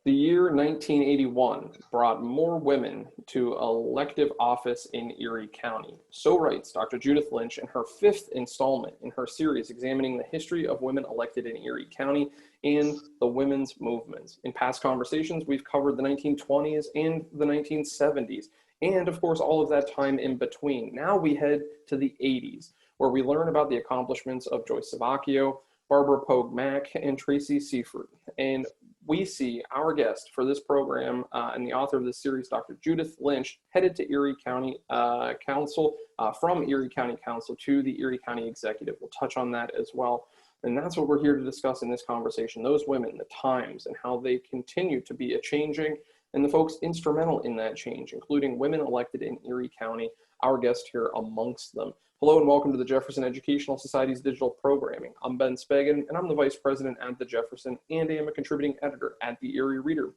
The year 1981 brought more women to elective office in Erie County. So writes Dr. Judith Lynch in her fifth installment in her series examining the history of women elected in Erie County and the women's movements. In past conversations, we've covered the 1920s and the 1970s, and of course, all of that time in between. Now we head to the 80s, where we learn about the accomplishments of Joyce Sabacchio, Barbara Pogue Mack, and Tracy Seaford. And we see our guest for this program and the author of this series, Dr. Judith Lynch, headed to Erie County Council, from Erie County Council to the Erie County Executive. We'll touch on that as well. And that's what we're here to discuss in this conversation, those women, the times, and how they continue to be a changing, and the folks instrumental in that change, including women elected in Erie County, our guest here amongst them. Hello and welcome to the Jefferson Educational Society's digital programming. I'm Ben Speggen, and I'm the Vice President at the Jefferson, and I am a contributing editor at the Erie Reader.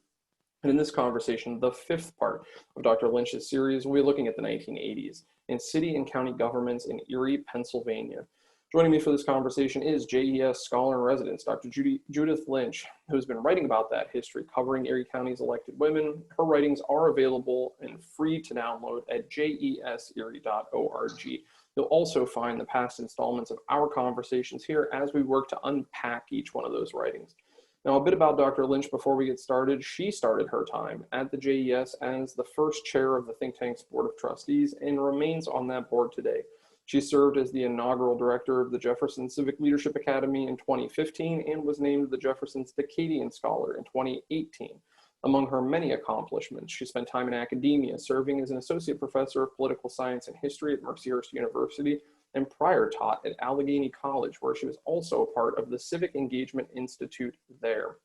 And in this conversation, the fifth part of Dr. Lynch's series, we'll be looking at the 1980s in city and county governments in Erie, Pennsylvania. Joining me for this conversation is JES Scholar in Residence, Dr. Judith Lynch, who's been writing about that history, covering Erie County's elected women. Her writings are available and free to download at jeserie.org. You'll also find the past installments of our conversations here as we work to unpack each one of those writings. Now, a bit about Dr. Lynch before we get started. She started her time at the JES as the first chair of the think tank's Board of Trustees and remains on that board today. She served as the inaugural director of the Jefferson Civic Leadership Academy in 2015 and was named the Jefferson's Decadian Scholar in 2018. Among her many accomplishments, she spent time in academia, serving as an associate professor of political science and history at Mercyhurst University, and prior taught at Allegheny College, where she was also a part of the Civic Engagement Institute there.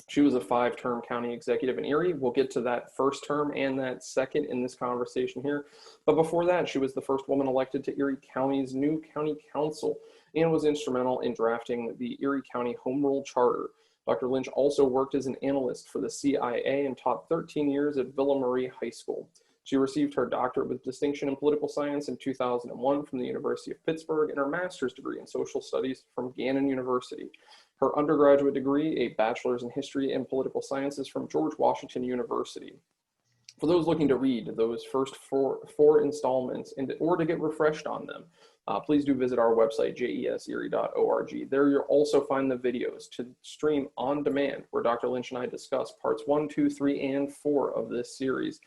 She was a 5-term county executive in Erie. We'll get to that first term and that second in this conversation here. But before that, she was the first woman elected to Erie County's new county council and was instrumental in drafting the Erie County Home Rule Charter. Dr. Lynch also worked as an analyst for the CIA and taught 13 years at Villa Marie High School. She received her doctorate with distinction in political science in 2001 from the University of Pittsburgh and her master's degree in social studies from Gannon University. Her undergraduate degree, a bachelor's in history and political sciences from George Washington University. For those looking to read those first four installments or to get refreshed on them, please do visit our website, jeserie.org. There you'll also find the videos to stream on demand where Dr. Lynch and I discuss parts 1, 2, 3, and 4 of this series.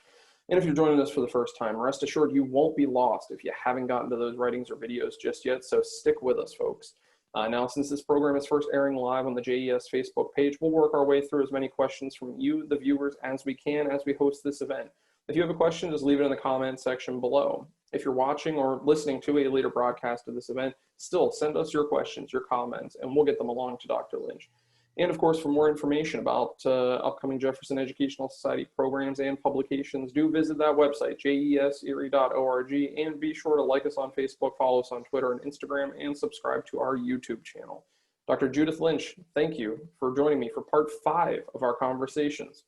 And if you're joining us for the first time, rest assured you won't be lost if you haven't gotten to those writings or videos just yet, so stick with us, folks. Now, since this program is first airing live on the JES Facebook page, we'll work our way through as many questions from you, the viewers, as we can as we host this event. If you have a question, just leave it in the comment section below. If you're watching or listening to a later broadcast of this event, still send us your questions, your comments, and we'll get them along to Dr. Lynch. And of course, for more information about upcoming Jefferson Educational Society programs and publications, do visit that website, jeserie.org, and be sure to like us on Facebook, follow us on Twitter and Instagram, and subscribe to our YouTube channel. Dr. Judith Lynch, thank you for joining me for part 5 of our conversations.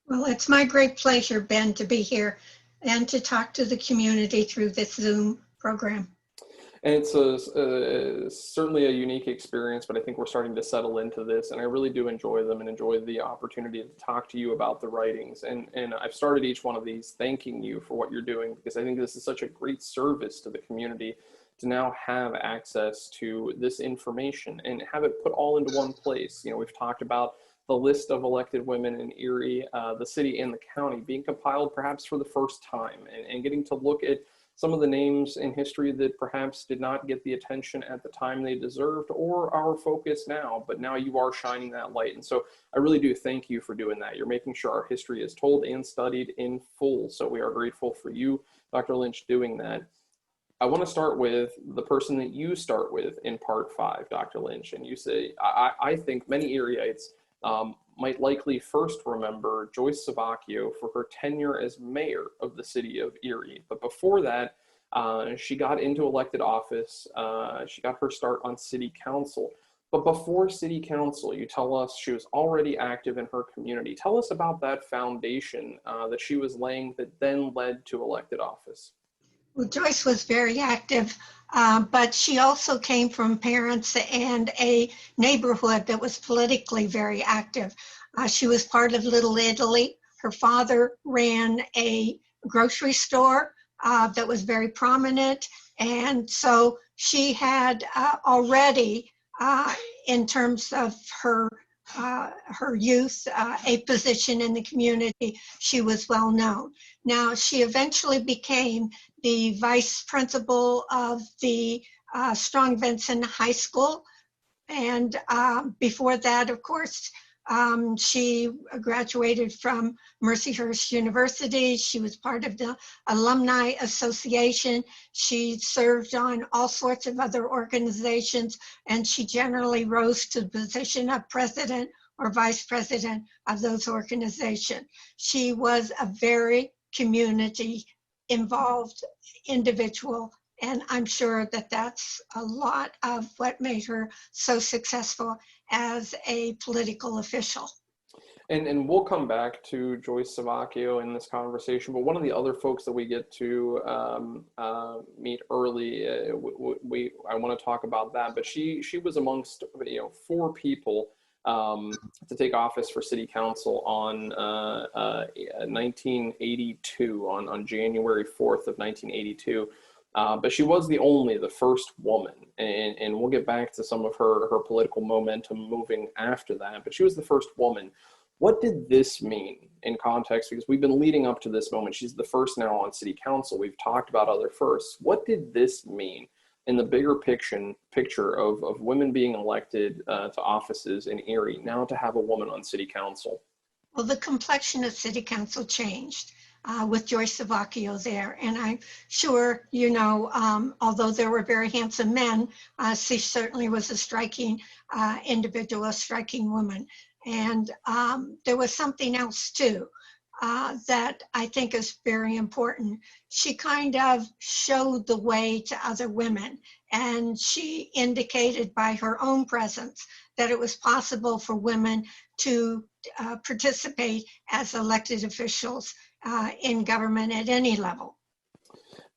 Well, it's my great pleasure, Ben, to be here and to talk to the community through this Zoom program. And it's certainly a unique experience, but I think we're starting to settle into this, and I really do enjoy them and enjoy the opportunity to talk to you about the writings. And I've started each one of these thanking you for what you're doing, because I think this is such a great service to the community to now have access to this information and have it put all into one place. You know, we've talked about the list of elected women in Erie, the city and the county being compiled perhaps for the first time, and getting to look at some of the names in history that perhaps did not get the attention at the time they deserved or our focus now, but now you are shining that light. And so I really do thank you for doing that. You're making sure our history is told and studied in full. So we are grateful for you, Dr. Lynch, doing that. I want to start with the person that you start with in part 5, Dr. Lynch. And you say, I think many Erieites might likely first remember Joyce Sabacchio for her tenure as mayor of the city of Erie. But before that, she got into elected office. She got her start on city council. But before city council, you tell us she was already active in her community. Tell us about that foundation that she was laying that then led to elected office. Well, Joyce was very active, but she also came from parents and a neighborhood that was politically very active. She was part of Little Italy. Her father ran a grocery store that was very prominent. And so she had already, in terms of her youth, a position in the community. She was well known. Now, she eventually became the vice principal of the Strong Vincent High School. And before that, of course, she graduated from Mercyhurst University. She was part of the Alumni Association. She served on all sorts of other organizations, and she generally rose to the position of president or vice president of those organizations. She was a very community involved individual, and I'm sure that that's a lot of what made her so successful as a political official. And we'll come back to Joyce Sabacchio in this conversation, but one of the other folks that we get to meet early, I want to talk about that, but she was amongst 4 people to take office for city council on 1982, on January 4th of 1982. But she was the first woman, and we'll get back to some of her political momentum moving after that, but she was the first woman. What did this mean in context? Because we've been leading up to this moment. She's the first now on city council. We've talked about other firsts. What did this mean in the bigger picture of women being elected to offices in Erie, now to have a woman on city council? Well, the complexion of city council changed with Joyce Sabacchio there. And I'm sure, although there were very handsome men, she certainly was a striking individual, a striking woman. And there was something else too that I think is very important. She kind of showed the way to other women, and she indicated by her own presence that it was possible for women to participate as elected officials in government at any level.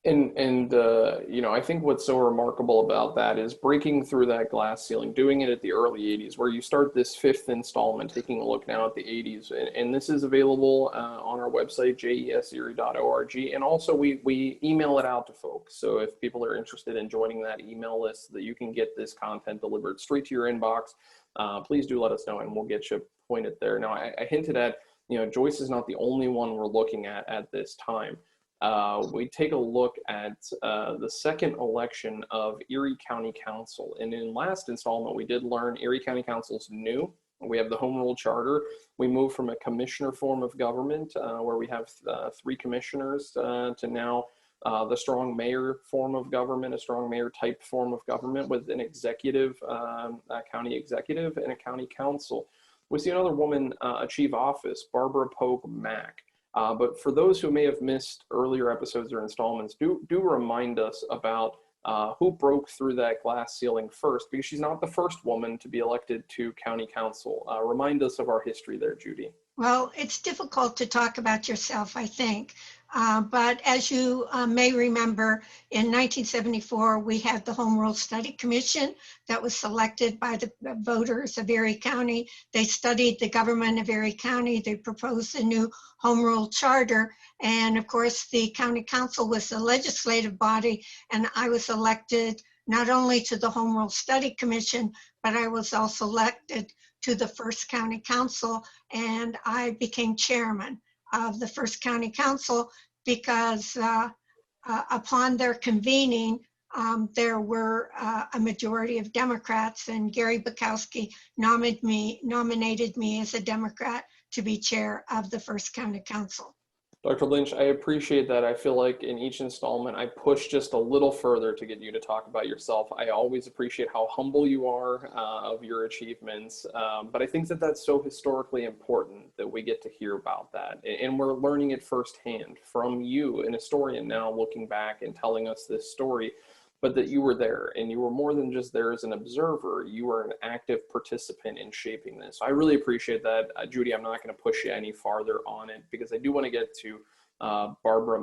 And I think what's so remarkable about that is breaking through that glass ceiling, doing it at the early 80s, where you start this 5th installment, taking a look now at the 80s. And this is available on our website, jeserie.org. And also we email it out to folks. So if people are interested in joining that email list so that you can get this content delivered straight to your inbox, please do let us know and we'll get you pointed there. Now, I hinted at, Joyce is not the only one we're looking at this time. We take a look at the second election of Erie County Council. And in last installment, we did learn Erie County Council's new. We have the home rule charter. We move from a commissioner form of government where we have 3 commissioners to now the strong mayor form of government, a strong mayor type form of government with an executive, a county executive and a county council. We see another woman achieve office, Barbara Pogue Mack. But for those who may have missed earlier episodes or installments, do remind us about who broke through that glass ceiling first, because she's not the first woman to be elected to county council. Remind us of our history there, Judy. Well, it's difficult to talk about yourself, I think. But as you may remember, in 1974, we had the Home Rule Study Commission that was selected by the voters of Erie County. They studied the government of Erie County. They proposed a new Home Rule Charter. And of course, the County Council was the legislative body, and I was elected not only to the Home Rule Study Commission, but I was also elected to the First County Council, and I became chairman of the First County Council because upon their convening, there were a majority of Democrats, and Gary Bukowski nominated me as a Democrat to be chair of the First County Council. Dr. Lynch, I appreciate that. I feel like in each installment, I push just a little further to get you to talk about yourself. I always appreciate how humble you are of your achievements, but I think that that's so historically important that we get to hear about that. And we're learning it firsthand from you, an historian now looking back and telling us this story, but that you were there, and you were more than just there as an observer. You were an active participant in shaping this. I really appreciate that. Judy, I'm not going to push you any farther on it because I do want to get to Barbara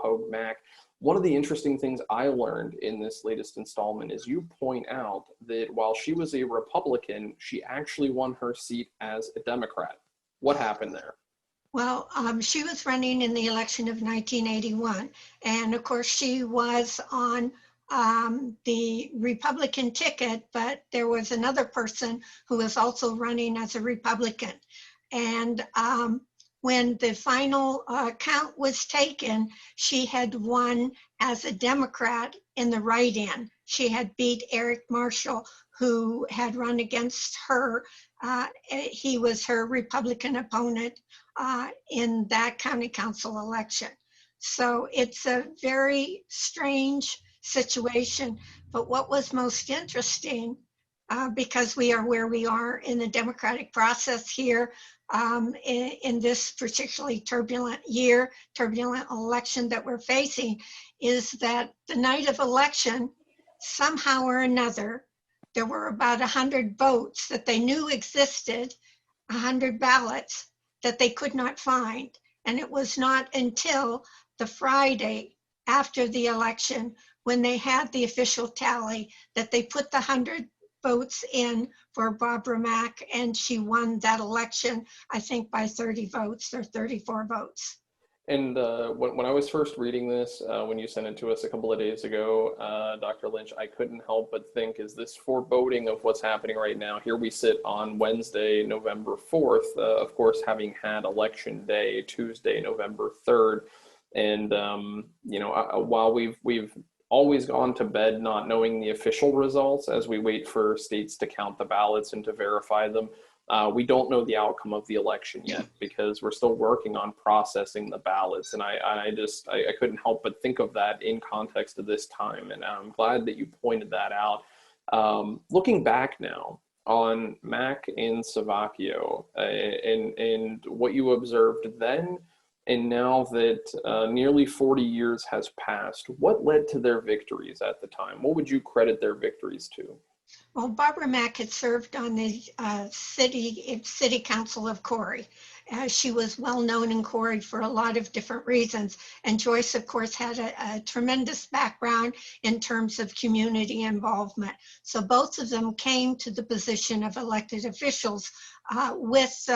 Pogue Mack. One of the interesting things I learned in this latest installment is you point out that while she was a Republican, she actually won her seat as a Democrat. What happened there? Well, she was running in the election of 1981, and of course she was on the Republican ticket, but there was another person who was also running as a Republican. And when the final count was taken, she had won as a Democrat in the write-in. She had beat Eric Marshall, who had run against her. He was her Republican opponent in that county council election. So it's a very strange situation. But what was most interesting, because we are where we are in the democratic process here, in this particularly turbulent year, turbulent election that we're facing, is that the night of election, somehow or another, there were about 100 votes that they knew existed, 100 ballots that they could not find. And it was not until the Friday after the election, when they had the official tally, that they put the 100 votes in for Barbara Mack, and she won that election, I think by 30 votes or 34 votes. And when I was first reading this, when you sent it to us a couple of days ago, Dr. Lynch, I couldn't help but think, is this foreboding of what's happening right now? Here we sit on Wednesday, November 4th, of course, having had election day, Tuesday, November 3rd. And, you know, while we've always gone to bed not knowing the official results as we wait for states to count the ballots and to verify them, we don't know the outcome of the election yet because we're still working on processing the ballots. And I couldn't help but think of that in context of this time. And I'm glad that you pointed that out. Looking back now on Mack and Savocchio and what you observed then, and now that nearly 40 years has passed, what led to their victories at the time? What would you credit their victories to? Well, Barbara Mack had served on the city council of Corey. She was well known in Corey for a lot of different reasons. And Joyce, of course, had a tremendous background in terms of community involvement. So both of them came to the position of elected officials with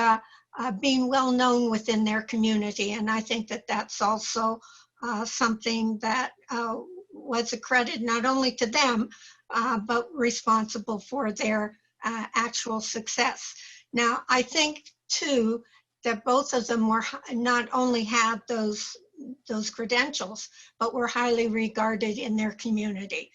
being well known within their community. And I think that that's also something that was a credit not only to them, but responsible for their actual success. Now, I think too that both of them were not only had those credentials, but were highly regarded in their community.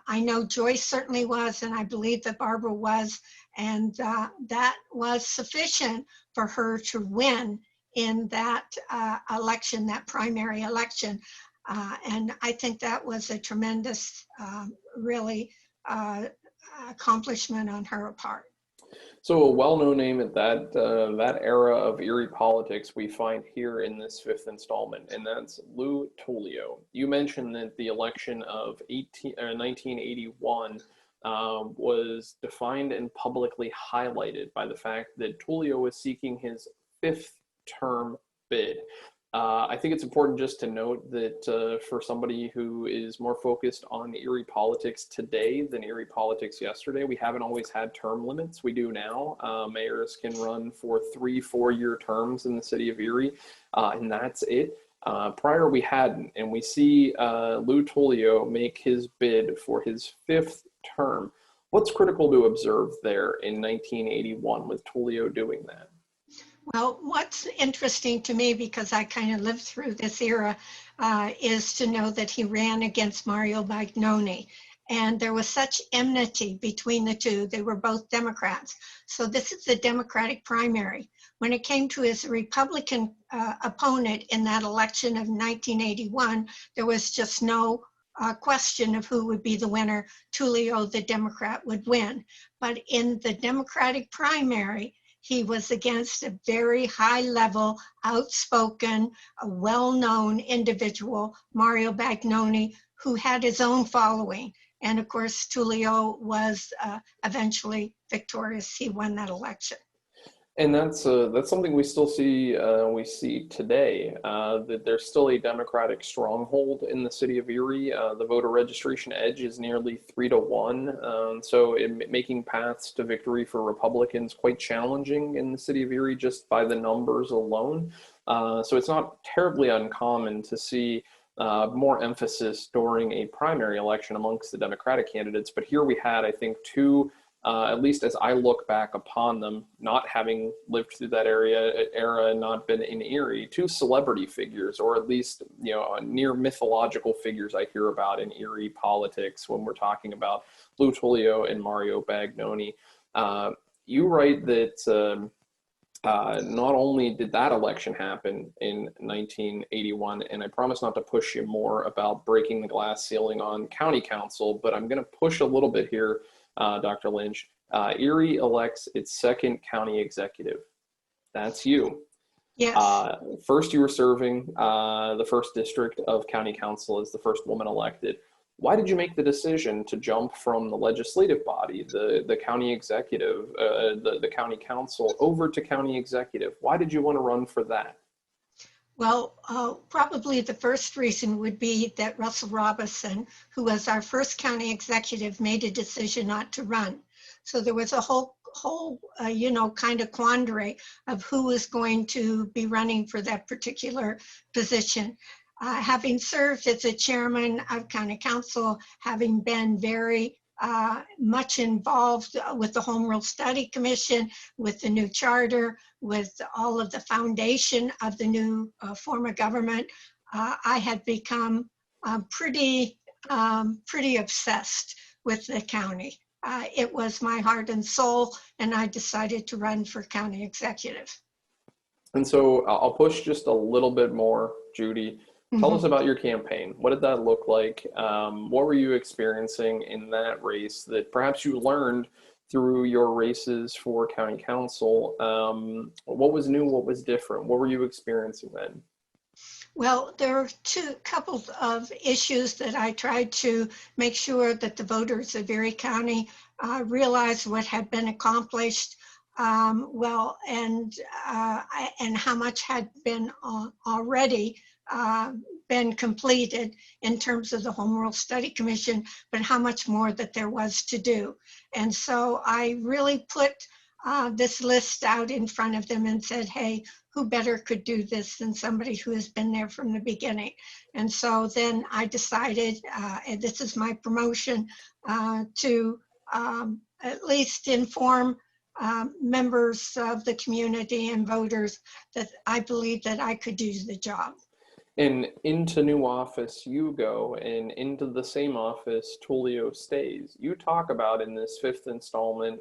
I know Joyce certainly was, and I believe that Barbara was, and that was sufficient for her to win in that election, that primary election. And I think that was a tremendous, really, accomplishment on her part. So a well-known name at that era of Erie politics we find here in this fifth installment, and that's Lou Tullio. You mentioned that the election of 1981 was defined and publicly highlighted by the fact that Tullio was seeking his fifth term bid. I think it's important just to note that for somebody who is more focused on Erie politics today than Erie politics yesterday, we haven't always had term limits. We do now. Mayors can run for 3-4-year terms in the city of Erie, and that's it. Prior, we hadn't, and we see Lou Tullio make his bid for his fifth term. What's critical to observe there in 1981 with Tullio doing that? Well, what's interesting to me, because I kind of lived through this era, is to know that he ran against Mario Bagnoni. And there was such enmity between the two. They were both Democrats. So this is the Democratic primary. When it came to his Republican opponent in that election of 1981, there was just no question of who would be the winner. Tullio, the Democrat, would win. But in the Democratic primary, he was against a very high-level, outspoken, well-known individual, Mario Bagnoni, who had his own following. And of course, Tullio was eventually victorious. He won that election. And that's something we still see today, that there's still a Democratic stronghold in the city of Erie. The voter registration edge is nearly 3-1, making paths to victory for Republicans quite challenging in the city of Erie just by the numbers alone. So it's not terribly uncommon to see more emphasis during a primary election amongst the Democratic candidates. But here we had, I think, two. At least as I look back upon them, not having lived through that era and not been in Erie, two celebrity figures, or at least, near mythological figures I hear about in Erie politics when we're talking about Lou Tullio and Mario Bagnoni. You write that not only did that election happen in 1981, and I promise not to push you more about breaking the glass ceiling on county council, but I'm going to push a little bit here. Dr. Lynch, Erie elects its second county executive. That's you. Yes. First, you were serving the first district of county council as the first woman elected. Why did you make the decision to jump from the legislative body, the county executive, the county council, over to county executive? Why did you want to run for that? Well, probably the first reason would be that Russell Robinson, who was our first county executive, made a decision not to run. So there was a whole kind of quandary of who was going to be running for that particular position. Having served as a chairman of county council, having been very much involved with the Home Rule Study Commission, with the new charter, with all of the foundation of the new form of government, I had become pretty obsessed with the county. It was my heart and soul, and I decided to run for county executive. And so I'll push just a little bit more, Judy. Tell us about your campaign. What did that look like? What were you experiencing in that race that perhaps you learned through your races for county council? What was new? What was different? What were you experiencing then? Well, there are couple of issues that I tried to make sure that the voters of Erie County realized what had been accomplished and how much had been already been completed in terms of the Home Rule Study Commission, but how much more that there was to do. And so I really put this list out in front of them and said, hey, who better could do this than somebody who has been there from the beginning? And so then I decided, and this is my promotion, to at least inform members of the community and voters that I believe that I could do the job. And into new office you go, and into the same office Tullio stays. You talk about in this fifth installment,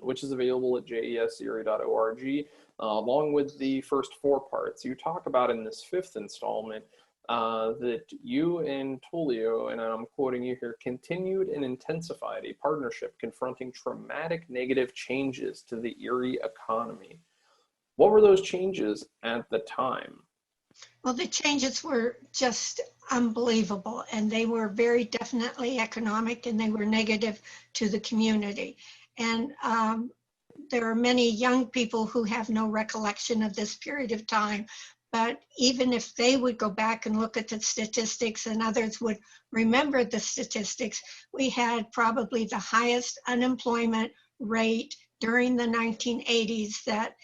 which is available at jeserie.org, along with the first four parts. You talk about in this fifth installment that you and Tullio, and I'm quoting you here, continued and intensified a partnership confronting traumatic negative changes to the Erie economy. What were those changes at the time? Well, the changes were just unbelievable, and they were very definitely economic, and they were negative to the community. And there are many young people who have no recollection of this period of time, but even if they would go back and look at the statistics and others would remember the statistics, we had probably the highest unemployment rate during the 1980s that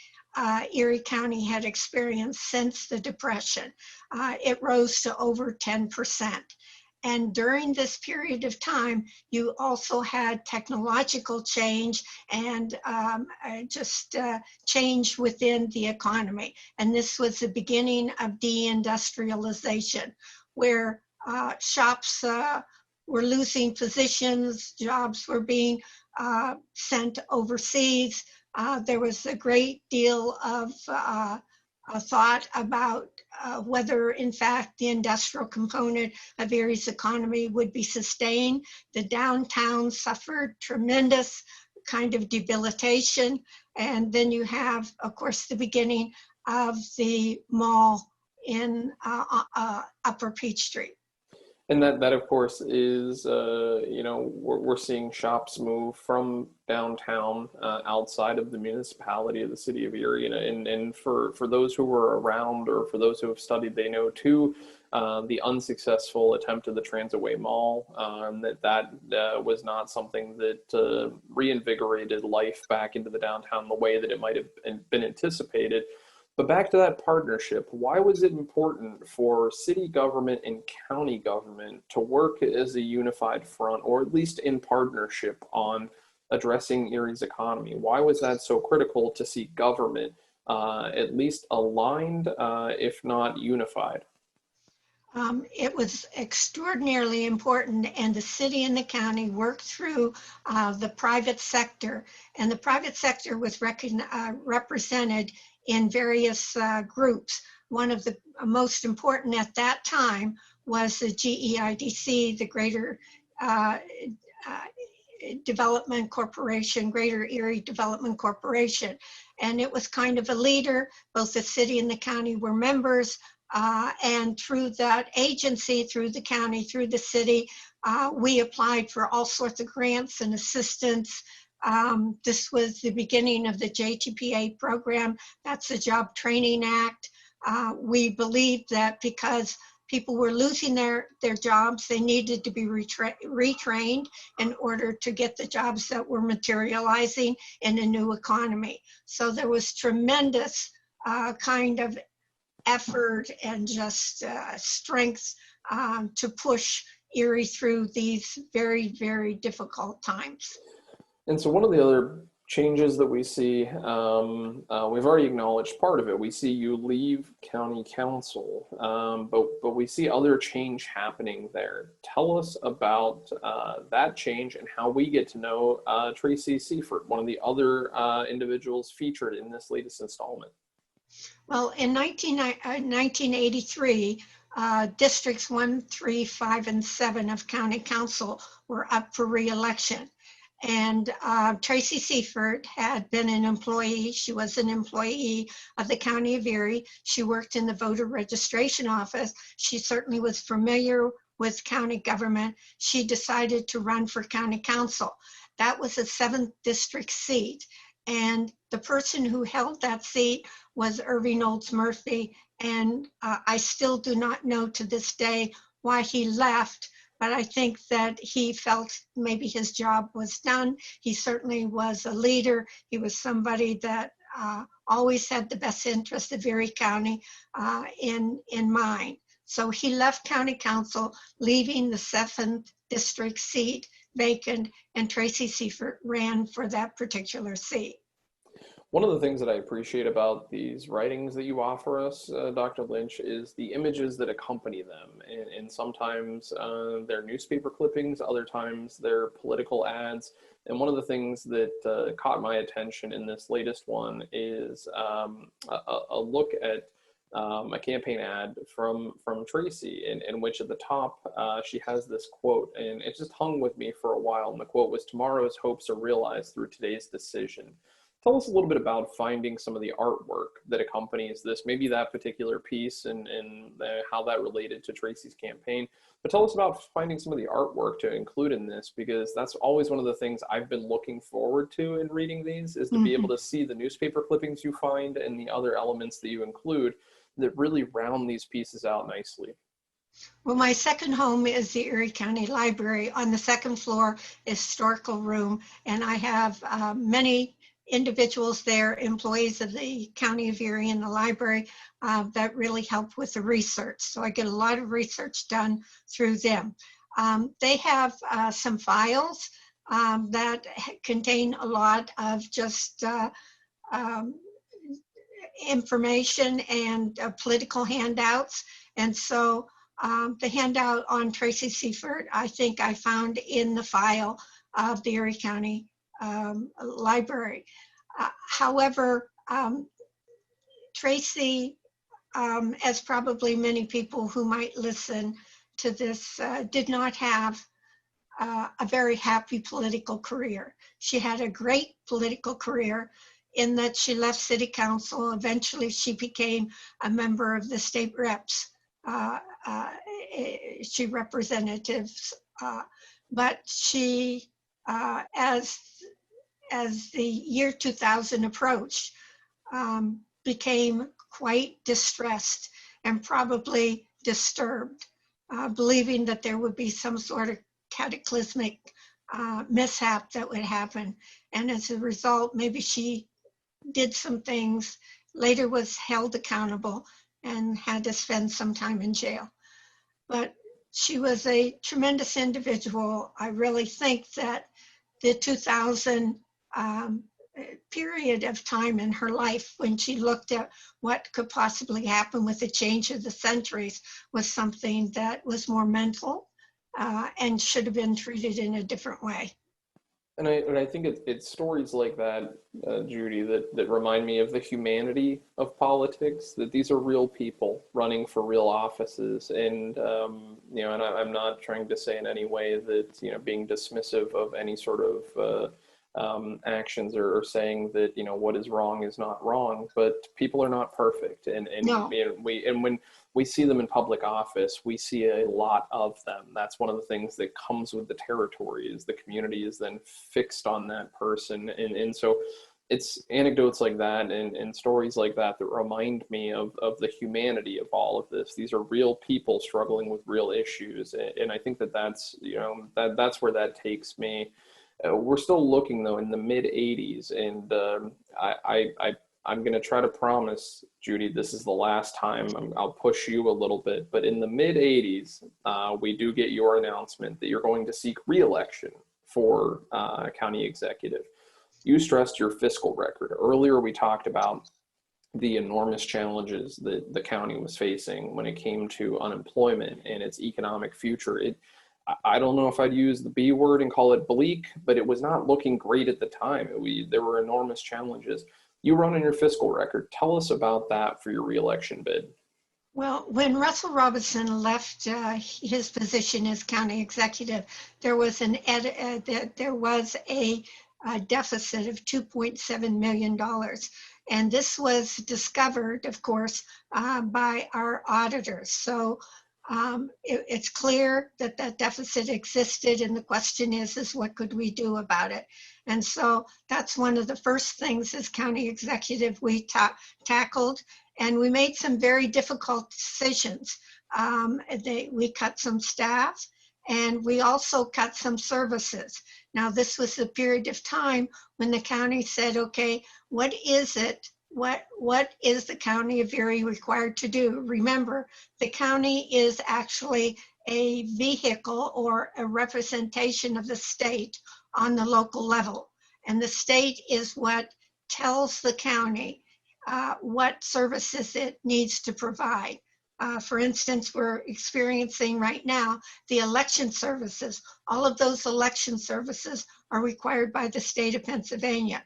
Erie County had experienced since the Depression. It rose to over 10%. And during this period of time, you also had technological change and change within the economy. And this was the beginning of deindustrialization, where shops were losing positions, jobs were being sent overseas. There was a great deal of thought about whether, in fact, the industrial component of Erie's economy would be sustained. The downtown suffered tremendous kind of debilitation. And then you have, of course, the beginning of the mall in Upper Peachtree. And that of course is, you know, we're seeing shops move from downtown outside of the municipality of the city of Erie. And for those who were around, or for those who have studied, they know too, the unsuccessful attempt of the Transitway Mall, that was not something that reinvigorated life back into the downtown the way that it might have been anticipated. But back to that partnership, why was it important for city government and county government to work as a unified front, or at least in partnership, on addressing Erie's economy? Why was that so critical to see government at least aligned, if not unified? It was extraordinarily important, and the city and the county worked through the private sector, and the private sector was represented in various groups. One of the most important at that time was the GEIDC, the Greater Development Corporation, Greater Erie Development Corporation. And it was kind of a leader. Both the city and the county were members. And through that agency, through the county, through the city, we applied for all sorts of grants and assistance. This was the beginning of the JTPA program. That's the Job Training Act. We believed that because people were losing their jobs, they needed to be retrained in order to get the jobs that were materializing in a new economy. So there was tremendous kind of effort and just strength to push Erie through these very, very difficult times. And so one of the other changes that we see, we've already acknowledged part of it. We see you leave county council, but we see other change happening there. Tell us about that change and how we get to know Tracy Seifert, one of the other individuals featured in this latest installment. Well, in 1983, districts 1, 3, 5, and 7 of county council were up for re-election. And Tracy Seifert had been an employee. She was an employee of the County of Erie. She worked in the voter registration office. She certainly was familiar with county government. She decided to run for county council. That was a 7th district seat. And the person who held that seat was Irving Olds Murphy. And I still do not know to this day why he left. But I think that he felt maybe his job was done. He certainly was a leader. He was somebody that always had the best interest of Erie County in mind. So he left county council, leaving the 7th district seat vacant, and Tracy Seifert ran for that particular seat. One of the things that I appreciate about these writings that you offer us, Dr. Lynch, is the images that accompany them. And sometimes they're newspaper clippings, other times they're political ads. And one of the things that caught my attention in this latest one is a look at a campaign ad from Tracy, in which at the top she has this quote, and it just hung with me for a while. And the quote was, "Tomorrow's hopes are realized through today's decision." Tell us a little bit about finding some of the artwork that accompanies this, maybe that particular piece and how that related to Tracy's campaign. But tell us about finding some of the artwork to include in this, because that's always one of the things I've been looking forward to in reading these, is to be able to see the newspaper clippings you find and the other elements that you include that really round these pieces out nicely. Well, my second home is the Erie County Library. On the second floor is historical room, and I have many individuals there, employees of the County of Erie and the library, that really help with the research. So I get a lot of research done through them. They have some files that contain a lot of just information and political handouts. And so the handout on Tracy Seifert, I think I found in the file of the Erie County Library. However, Tracy, as probably many people who might listen to this, did not have a very happy political career. She had a great political career in that she left city council. Eventually, she became a member of the state reps she representatives, but she, as the year 2000 approached, became quite distressed and probably disturbed, believing that there would be some sort of cataclysmic mishap that would happen. And as a result, maybe she did some things, later was held accountable and had to spend some time in jail. But she was a tremendous individual. I really think that the 2000 period of time in her life, when she looked at what could possibly happen with the change of the centuries, was something that was more mental and should have been treated in a different way. And I think it's stories like that, Judy, that remind me of the humanity of politics, that these are real people running for real offices. And, you know, and I'm not trying to say in any way that, you know, being dismissive of any sort of actions or saying that, you know, what is wrong is not wrong, but people are not perfect. And No. when we see them in public office, we see a lot of them. That's one of the things that comes with the territory, is the community is then fixed on that person. And so it's anecdotes like that and stories like that that remind me of the humanity of all of this. These are real people struggling with real issues. And I think that's, you know, that's where that takes me. We're still looking, though, in the mid 80s. And I'm going to try to promise, Judy, this is the last time. I'll push you a little bit. But in the mid 80s, we do get your announcement that you're going to seek re-election for county executive. You stressed your fiscal record. Earlier, we talked about the enormous challenges that the county was facing when it came to unemployment and its economic future. I don't know if I'd use the B word and call it bleak, but it was not looking great at the time. There were enormous challenges. You run on your fiscal record. Tell us about that for your reelection bid. Well, when Russell Robinson left his position as county executive, there was a deficit of $2.7 million. And this was discovered, of course, by our auditors. So it's clear that that deficit existed, and the question is what could we do about it? And so that's one of the first things as county executive we tackled, and we made some very difficult decisions. We cut some staff, and we also cut some services. Now, this was a period of time when the county said, okay, what is it? What is the county of Erie required to do? Remember, the county is actually a vehicle or a representation of the state on the local level. And the state is what tells the county what services it needs to provide. For instance, we're experiencing right now the election services. All of those election services are required by the state of Pennsylvania.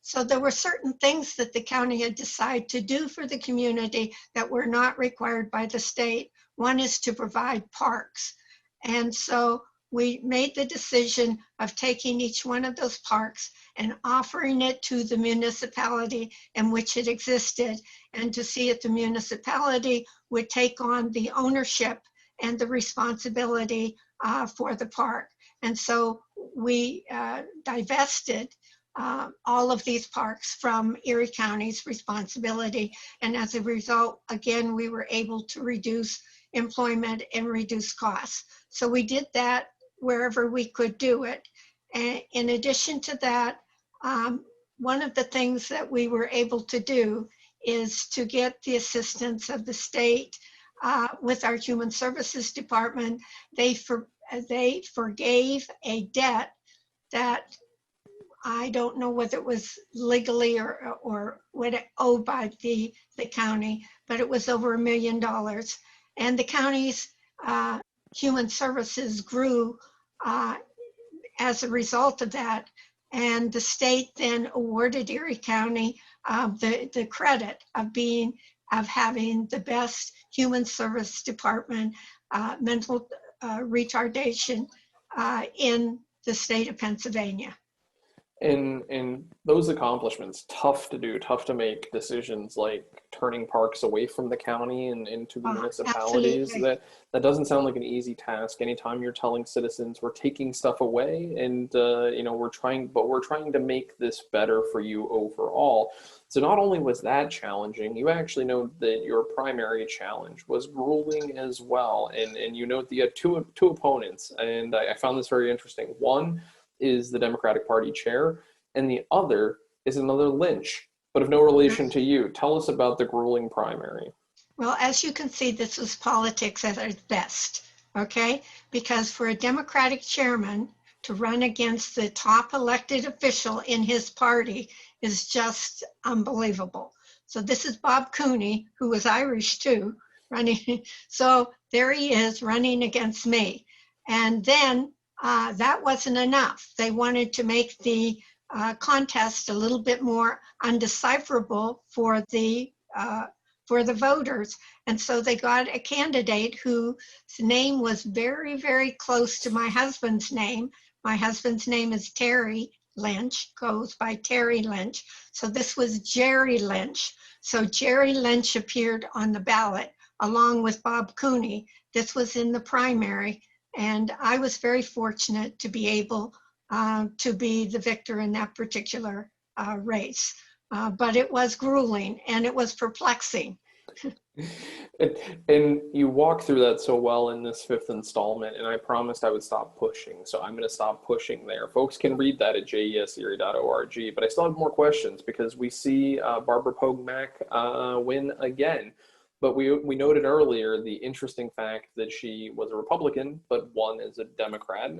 So there were certain things that the county had decided to do for the community that were not required by the state. One is to provide parks. And so we made the decision of taking each one of those parks and offering it to the municipality in which it existed, and to see if the municipality would take on the ownership and the responsibility for the park. And so we divested all of these parks from Erie County's responsibility. And as a result, again, we were able to reduce employment and reduce costs. So we did that wherever we could do it. And in addition to that, one of the things that we were able to do is to get the assistance of the state with our Human Services Department. They forgave a debt that I don't know whether it was legally or what it owed by the county, but it was over $1 million. And the county's human services grew as a result of that. And the state then awarded Erie County the credit of having the best human service department, mental retardation in the state of Pennsylvania. And those accomplishments, tough to do, tough to make decisions like turning parks away from the county and into the municipalities. Absolutely. That doesn't sound like an easy task. Anytime you're telling citizens we're taking stuff away, and we're trying to make this better for you overall. So not only was that challenging, you actually note that your primary challenge was grueling as well, and you note that you had two opponents, and I found this very interesting. One is the Democratic Party chair, and the other is another Lynch, but of no relation to you. Tell us about the grueling primary. Well, as you can see, this was politics at its best, okay? Because for a Democratic chairman to run against the top elected official in his party is just unbelievable. So this is Bob Cooney, who was Irish too, running. So there he is running against me. And then that wasn't enough. They wanted to make the contest a little bit more undecipherable for the voters. And so they got a candidate whose name was very, very close to my husband's name. My husband's name is Terry Lynch, goes by Terry Lynch. So this was Jerry Lynch. So Jerry Lynch appeared on the ballot along with Bob Cooney. This was in the primary. And I was very fortunate to be able to be the victor in that particular race. But it was grueling and it was perplexing. And you walk through that so well in this fifth installment, and I promised I would stop pushing, so I'm going to stop pushing there. Folks can read that at jeserie.org, but I still have more questions because we see Barbara Pogue-Mack win again. But we noted earlier the interesting fact that she was a Republican, but won as a Democrat.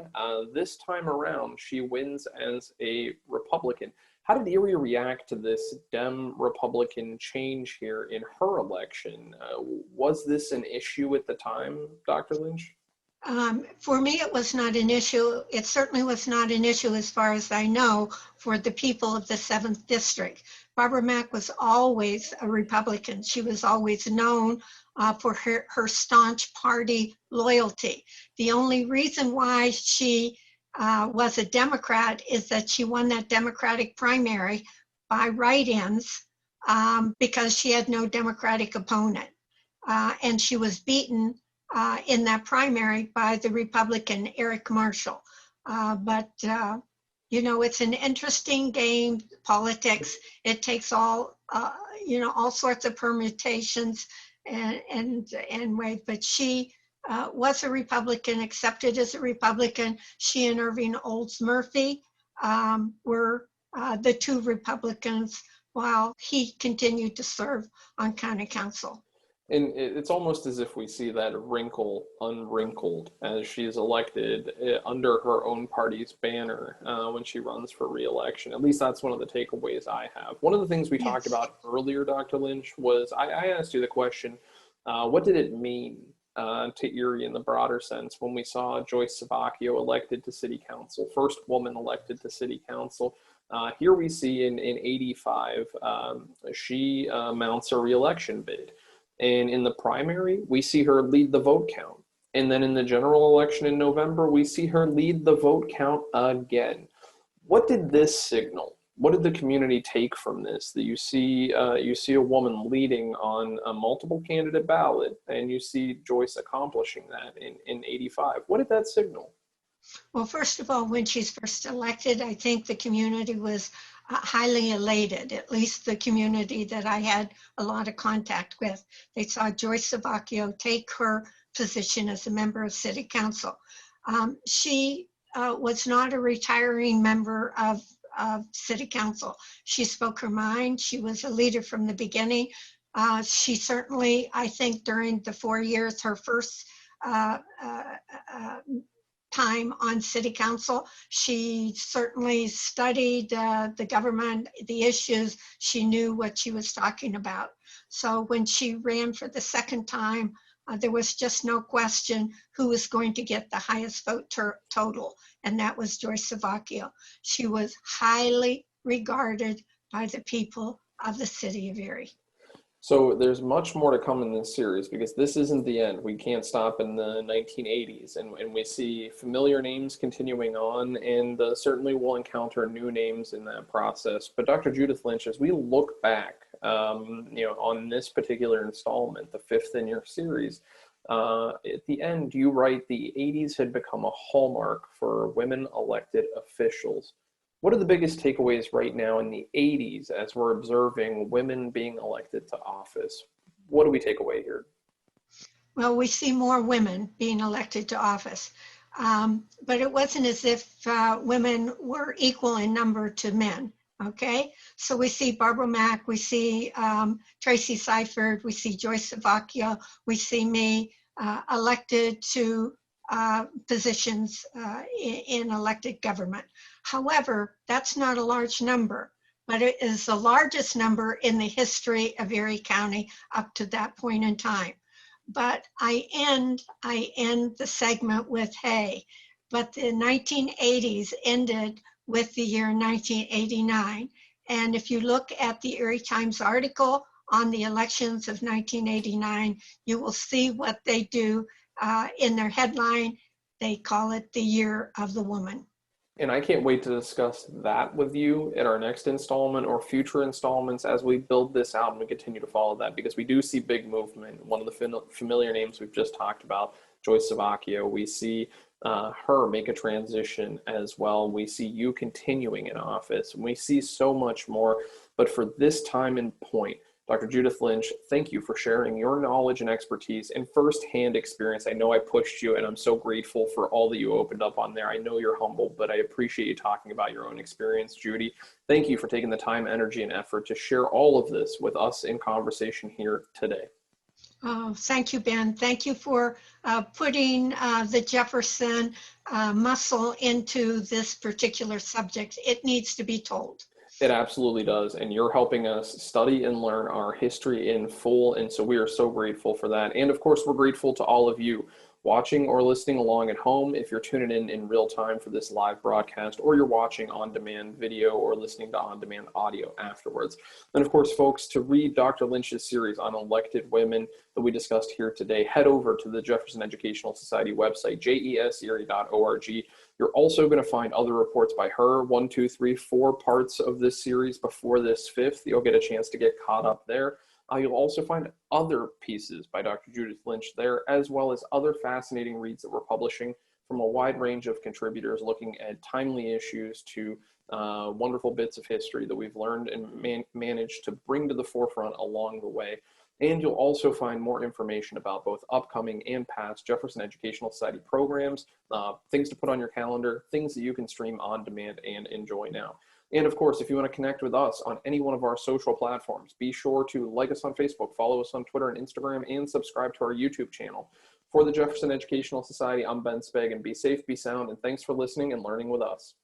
This time around, she wins as a Republican. How did Erie react to this Dem-Republican change here in her election? Was this an issue at the time, Dr. Lynch? For me, it was not an issue. It certainly was not an issue, as far as I know, for the people of the 7th District. Barbara Mack was always a Republican. She was always known for her staunch party loyalty. The only reason why she was a Democrat is that she won that Democratic primary by write-ins because she had no Democratic opponent. And she was beaten in that primary by the Republican Eric Marshall. But it's an interesting game, politics. It takes all sorts of permutations and ways. But she was a Republican, accepted as a Republican. She and Irving Olds Murphy were the two Republicans while he continued to serve on county council. And it's almost as if we see that wrinkle unwrinkled as she is elected under her own party's banner when she runs for re-election. At least that's one of the takeaways I have. One of the things we talked about earlier, Dr. Lynch, was I asked you the question, what did it mean to Erie in the broader sense when we saw Joyce Sabacchio elected to city council, first woman elected to city council? Here we see in 85, she mounts a re-election bid. And in the primary, we see her lead the vote count. And then in the general election in November, we see her lead the vote count again. What did this signal? What did the community take from this? That you see a woman leading on a multiple candidate ballot, and you see Joyce accomplishing that in 85. What did that signal? Well, first of all, when she's first elected, I think the community was highly elated, at least the community that I had a lot of contact with. They saw Joyce Sabacchio take her position as a member of city council. She was not a retiring member of city council. She spoke her mind. She was a leader from the beginning. She certainly, I think during the 4 years, her first time on city council, she certainly studied the government, the issues. She knew what she was talking about. So when she ran for the second time, there was just no question who was going to get the highest vote total, and that was Joyce Sabacchio. She was highly regarded by the people of the city of Erie. So there's much more to come in this series because this isn't the end. We can't stop in the 1980s, and we see familiar names continuing on, and certainly we'll encounter new names in that process. But Dr. Judith Lynch, as we look back, on this particular installment, the fifth in your series, at the end, you write the 80s had become a hallmark for women elected officials. What are the biggest takeaways right now in the 80s as we're observing women being elected to office? What do we take away here? Well, we see more women being elected to office, but it wasn't as if women were equal in number to men. Okay, so we see Barbara Mack, we see Tracy Seifert, we see Joyce Sabacchio, we see me elected to positions in elected government. However, that's not a large number, but it is the largest number in the history of Erie County up to that point in time. But I end the segment with, hey, but the 1980s ended with the year 1989. And if you look at the Erie Times article on the elections of 1989, you will see what they do in their headline. They call it the Year of the Woman. And I can't wait to discuss that with you in our next installment or future installments as we build this out and we continue to follow that, because we do see big movement. One of the familiar names we've just talked about, Joyce Sabacchio, we see her make a transition as well. We see you continuing in office, and we see so much more. But for this time and point, Dr. Judith Lynch, thank you for sharing your knowledge and expertise and firsthand experience. I know I pushed you, and I'm so grateful for all that you opened up on there. I know you're humble, but I appreciate you talking about your own experience. Judy, thank you for taking the time, energy, and effort to share all of this with us in conversation here today. Oh, thank you, Ben. Thank you for putting the Jefferson muscle into this particular subject. It needs to be told. It absolutely does. And you're helping us study and learn our history in full. And so we are so grateful for that. And of course, we're grateful to all of you watching or listening along at home. If you're tuning in real time for this live broadcast, or you're watching on demand video or listening to on demand audio afterwards. And of course, folks, to read Dr. Lynch's series on elected women that we discussed here today, head over to the Jefferson Educational Society website, jeserie.org. You're also going to find other reports by her, 1, 2, 3, 4 parts of this series before this fifth. You'll get a chance to get caught up there. You'll also find other pieces by Dr. Judith Lynch there, as well as other fascinating reads that we're publishing from a wide range of contributors looking at timely issues to wonderful bits of history that we've learned and managed to bring to the forefront along the way. And you'll also find more information about both upcoming and past Jefferson Educational Society programs, things to put on your calendar, things that you can stream on demand and enjoy now. And of course, if you want to connect with us on any one of our social platforms, be sure to like us on Facebook, follow us on Twitter and Instagram, and subscribe to our YouTube channel. For the Jefferson Educational Society, I'm Ben Speggen. Be safe, be sound, and thanks for listening and learning with us.